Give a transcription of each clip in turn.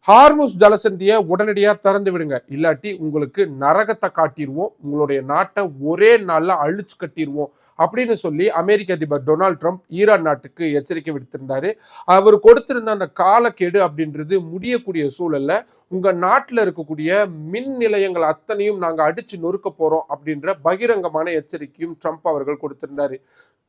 Hormuz ஜலசந்தியை உடனடியா திறந்து விடுங்க, இல்லாட்டி உங்களுக்கு நரகத்தை காட்டிடுவோம், உங்களுடைய நாட்டை ஒரே நாள்ல அழிச்சு கட்டிடுவோம் அப்படின்னு சொல்லி அமெரிக்க அதிபர் டொனால்ட் ட்ரம்ப் ஈரான் நாட்டுக்கு எச்சரிக்கை விடுத்திருந்தாரு. அவர் கொடுத்திருந்த அந்த காலக்கெடு அப்படின்றது முடியக்கூடிய சூழல்ல உங்க நாட்டில் இருக்கக்கூடிய மின் நிலையங்கள் அத்தனையும் நாங்க அடிச்சு நொறுக்க போறோம் அப்படின்ற பகிரங்கமான எச்சரிக்கையும் ட்ரம்ப் அவர்கள் கொடுத்திருந்தாரு.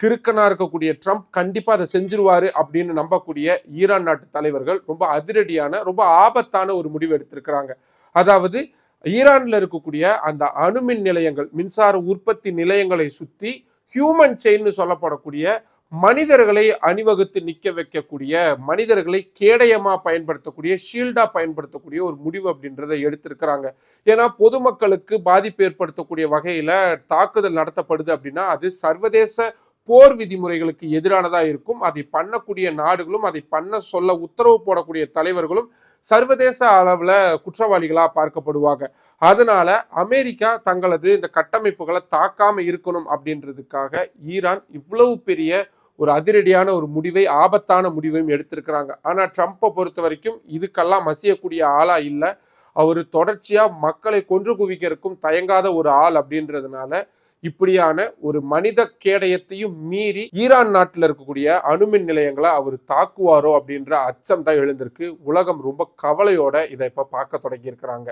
கிறுக்கனா இருக்கக்கூடிய ட்ரம்ப் கண்டிப்பா அதை செஞ்சிருவாரு அப்படின்னு நம்பக்கூடிய ஈரான் நாட்டு தலைவர்கள் ரொம்ப அதிரடியான ரொம்ப ஆபத்தான ஒரு முடிவு எடுத்திருக்கிறாங்க. அதாவது ஈரான்ல இருக்கக்கூடிய அந்த அணுமின் நிலையங்கள் மின்சார உற்பத்தி நிலையங்களை சுத்தி ஹியூமன் செயின்னு சொல்லப்படக்கூடிய மனிதர்களை அணிவகுத்து நிக்க வைக்கக்கூடிய மனிதர்களை கேடயமா பயன்படுத்தக்கூடிய ஷீல்டா பயன்படுத்தக்கூடிய ஒரு முடிவு அப்படின்றத எடுத்திருக்கிறாங்க. ஏன்னா பொதுமக்களுக்கு பாதிப்பு ஏற்படுத்தக்கூடிய வகையில தாக்குதல் நடத்தப்படுது அப்படின்னா அது சர்வதேச போர் விதிமுறைகளுக்கு எதிரானதா இருக்கும். அதை பண்ணக்கூடிய நாடுகளும் அதை பண்ண சொல்ல உத்தரவு போடக்கூடிய தலைவர்களும் சர்வதேச அளவுல குற்றவாளிகளா பார்க்கப்படுவாங்க. அதனால அமெரிக்கா தங்களது இந்த கட்டமைப்புகளை தாக்காம இருக்கணும் அப்படின்றதுக்காக ஈரான் இவ்வளவு பெரிய ஒரு அதிரடியான ஒரு முடிவை ஆபத்தான முடிவையும் எடுத்திருக்கிறாங்க. ஆனா ட்ரம்ப்பை பொறுத்த வரைக்கும் இதுக்கெல்லாம் மசியக்கூடிய ஆளா இல்லை. அவர் தொடர்ச்சியா மக்களை கொன்று குவிக்கிறதுக்கும் தயங்காத ஒரு ஆள் அப்படின்றதுனால இப்படியான ஒரு மனித கேடயத்தையும் மீறி ஈரான் நாட்டில் இருக்கக்கூடிய அணுமின் நிலையங்களை அவர் தாக்குவாரோ அப்படின்ற அச்சம் தான் எழுந்திருக்கு. உலகம் ரொம்ப கவலையோட இதை இப்ப பார்க்க தொடங்கி இருக்கிறாங்க.